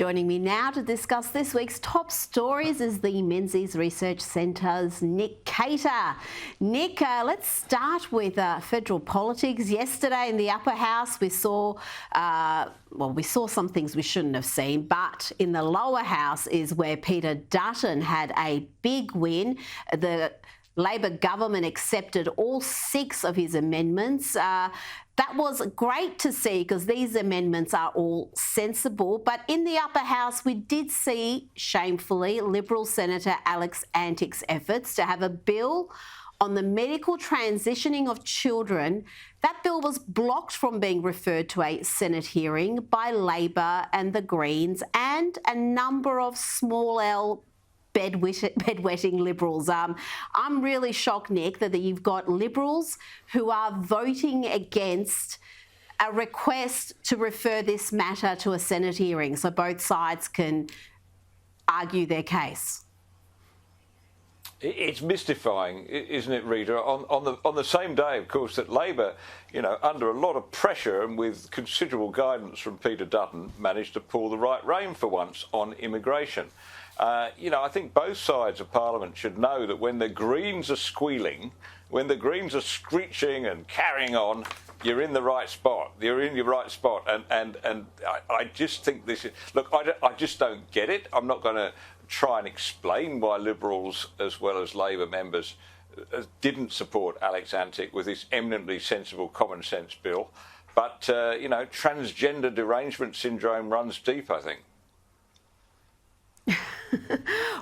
Joining me now to discuss this week's top stories is the Menzies Research Centre's Nick Cater. Nick, let's start with federal politics. Yesterday in the upper house we saw some things we shouldn't have seen, but in the lower house is where Peter Dutton had a big win. The Labor government accepted all 6 of his amendments. That was great to see because these amendments are all sensible. But in the upper house, we did see, shamefully, Liberal Senator Alex Antique's efforts to have a bill on the medical transitioning of children. That bill was blocked from being referred to a Senate hearing by Labor and the Greens and a number of small L bedwetting Liberals. I'm really shocked, Nick, that you've got Liberals who are voting against a request to refer this matter to a Senate hearing so both sides can argue their case. It's mystifying, isn't it, Rita? On the same day, of course, that Labor, under a lot of pressure and with considerable guidance from Peter Dutton, managed to pull the right rein for once on immigration. I think both sides of Parliament should know that when the Greens are squealing, when the Greens are screeching and carrying on, you're in the right spot. You're in your right spot. And I just think this is... Look, I just don't get it. I'm not going to try and explain why Liberals as well as Labor members didn't support Alex Antique with this eminently sensible common sense bill. But, transgender derangement syndrome runs deep, I think.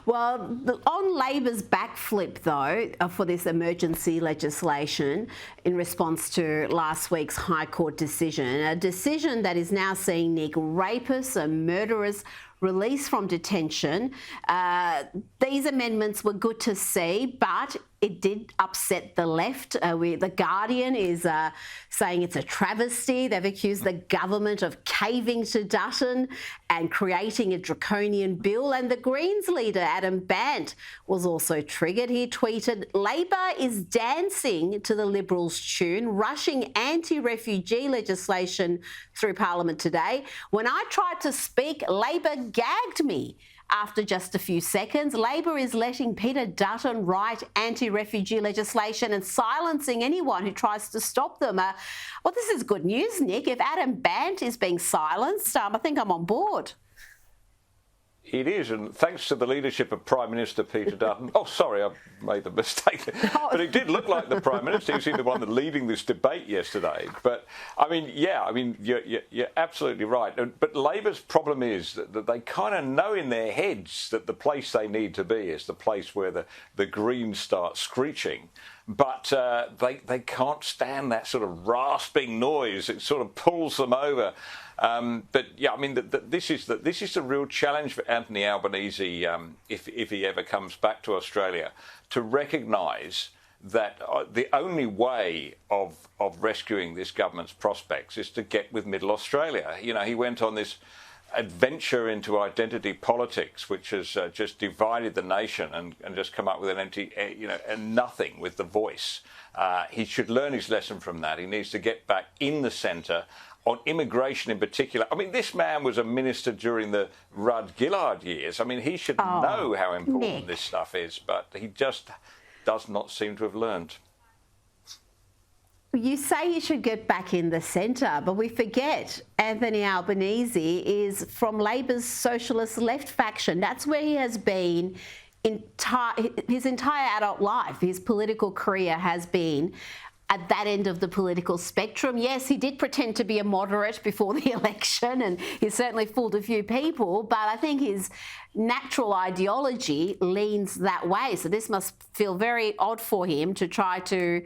Well, on Labor's backflip, though, for this emergency legislation in response to last week's High Court decision, a decision that is now seeing, Nick, rapists and murderers released from detention. These amendments were good to see, but it did upset the left. The Guardian is saying it's a travesty. They've accused the government of caving to Dutton and creating a draconian bill. And the Greens leader, Adam Bandt, was also triggered. He tweeted, "Labor is dancing to the Liberals' tune, rushing anti-refugee legislation through Parliament today. When I tried to speak, Labor gagged me." After just a few seconds, Labor is letting Peter Dutton write anti-refugee legislation and silencing anyone who tries to stop them. Well, this is good news, Nick. If Adam Bandt is being silenced, I think I'm on board. It is, and thanks to the leadership of Prime Minister Peter Dutton. Oh, sorry, I made the mistake. But it did look like the Prime Minister. He was the one that leading this debate yesterday. But, you're absolutely right. But Labor's problem is that they kind of know in their heads that the place they need to be is the place where the Greens start screeching. But they can't stand that sort of rasping noise. It sort of pulls them over. This is the real challenge for Anthony Albanese if he ever comes back to Australia, to recognise that the only way of rescuing this government's prospects is to get with Middle Australia. He went on this adventure into identity politics, which has just divided the nation and just come up with an empty, and nothing with the voice. He should learn his lesson from that. He needs to get back in the centre on immigration in particular. This man was a minister during the Rudd-Gillard years. He should know how important Nick. This stuff is, but he just does not seem to have learned. You say you should get back in the centre, but we forget Anthony Albanese is from Labor's socialist left faction. That's where he has been his entire adult life. His political career has been at that end of the political spectrum. Yes, he did pretend to be a moderate before the election, and he certainly fooled a few people, but I think his natural ideology leans that way. So this must feel very odd for him to try to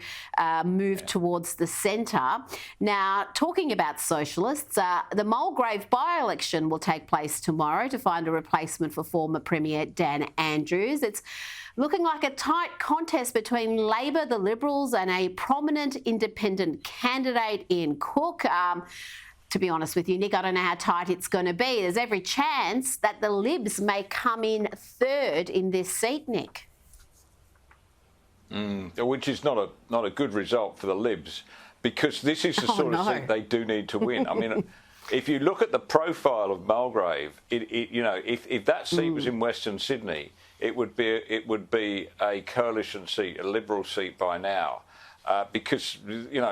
move towards the centre. Now, talking about socialists, the Mulgrave by-election will take place tomorrow to find a replacement for former Premier Dan Andrews. It's looking like a tight contest between Labor, the Liberals, and a prominent independent candidate in Cook. To be honest with you, Nick, I don't know how tight it's going to be. There's every chance that the Libs may come in third in this seat, Nick. Which is not a good result for the Libs, because this is the sort of seat they do need to win. if you look at the profile of Mulgrave, if that seat was in Western Sydney, it would be a coalition seat, a Liberal seat by now. Because,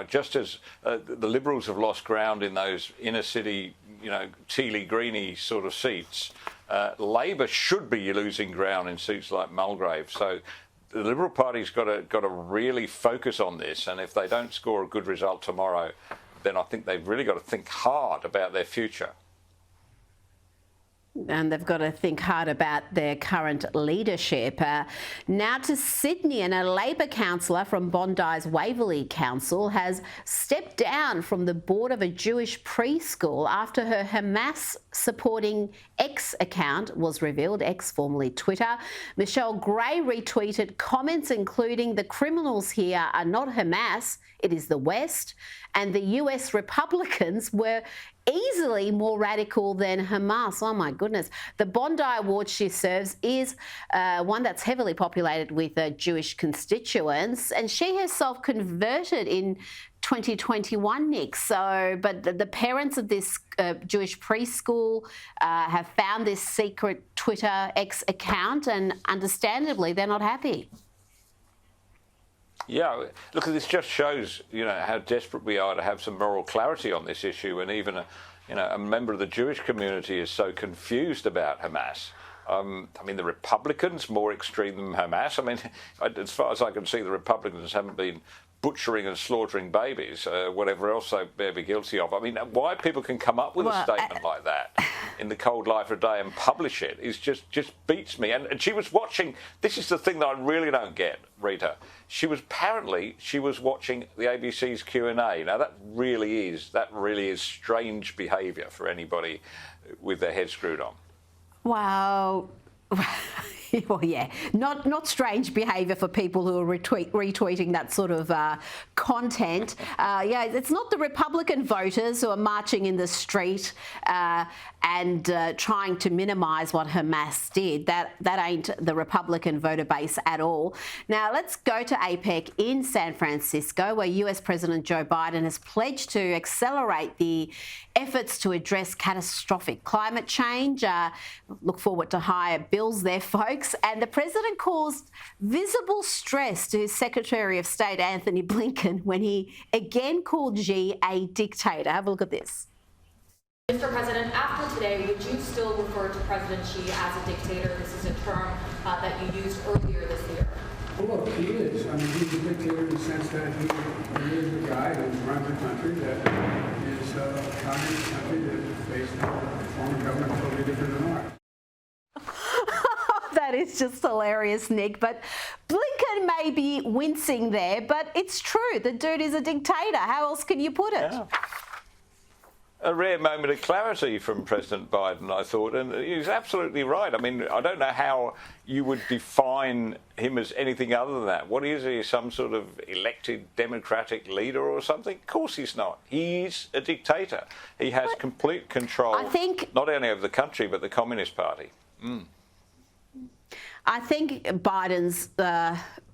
just as the Liberals have lost ground in those inner city, tealy-greeny sort of seats, Labor should be losing ground in seats like Mulgrave. So the Liberal Party's got to really focus on this, and if they don't score a good result tomorrow, then I think they've really got to think hard about their future. And they've got to think hard about their current leadership. Now to Sydney, and a Labor councillor from Bondi's Waverley Council has stepped down from the board of a Jewish preschool after her Hamas-supporting X account was revealed, X formerly Twitter. Michelle Gray retweeted comments including, "The criminals here are not Hamas, it is the West, and the US Republicans were easily more radical than Hamas." Oh my goodness. The Bondi ward she serves is one that's heavily populated with Jewish constituents, and she herself converted in 2021, Nick. So, but the parents of this Jewish preschool have found this secret Twitter X account, and understandably they're not happy. Yeah, look, this just shows, how desperate we are to have some moral clarity on this issue, and even a member of the Jewish community is so confused about Hamas. The Republicans more extreme than Hamas. As far as I can see, the Republicans haven't been butchering and slaughtering babies, whatever else they may be guilty of. Why people can come up with a statement like that in the cold light of day and publish it is just beats me. And she was watching. This is the thing that I really don't get, Rita. She was watching the ABC's Q&A. Now that really is strange behaviour for anybody with their head screwed on. Wow. Well, yeah, not strange behaviour for people who are retweeting that sort of content. It's not the Republican voters who are marching in the street and trying to minimise what Hamas did. That ain't the Republican voter base at all. Now, let's go to APEC in San Francisco, where US President Joe Biden has pledged to accelerate the efforts to address catastrophic climate change. Look forward to higher bills there, folks. And the president caused visible stress to his Secretary of State, Anthony Blinken, when he again called Xi a dictator. Have a look at this. Mr. President, after today, would you still refer to President Xi as a dictator? This is a term that you used earlier this year. Well, look, he is. He's a dictator in the sense that he is the guy who runs a country that is a communist country that is based on a form of government totally different than ours. That is just hilarious, Nick. But Blinken may be wincing there, but it's true. The dude is a dictator. How else can you put it? Yeah. A rare moment of clarity from President Biden, I thought, and he's absolutely right. I don't know how you would define him as anything other than that. What is he, some sort of elected democratic leader or something? Of course he's not. He's a dictator. He has complete control, not only over the country, but the Communist Party. I think Biden's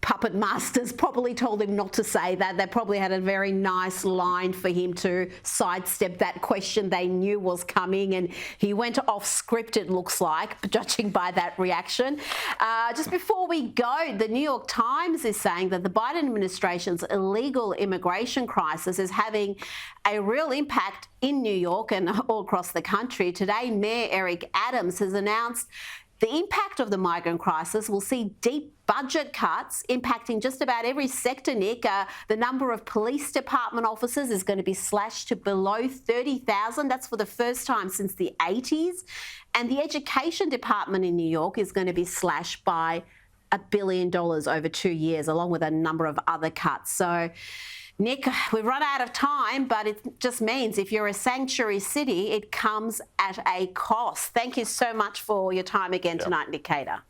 puppet masters probably told him not to say that. They probably had a very nice line for him to sidestep that question they knew was coming, and he went off script, it looks like, judging by that reaction. Just before we go, the New York Times is saying that the Biden administration's illegal immigration crisis is having a real impact in New York and all across the country. Today, Mayor Eric Adams has announced the impact of the migrant crisis will see deep budget cuts impacting just about every sector, Nick. The number of police department officers is going to be slashed to below 30,000. That's for the first time since the 80s. And the education department in New York is going to be slashed by $1 billion over 2 years, along with a number of other cuts. So, Nick, we've run out of time, but it just means if you're a sanctuary city, it comes at a cost. Thank you so much for your time again tonight, Nick Cater.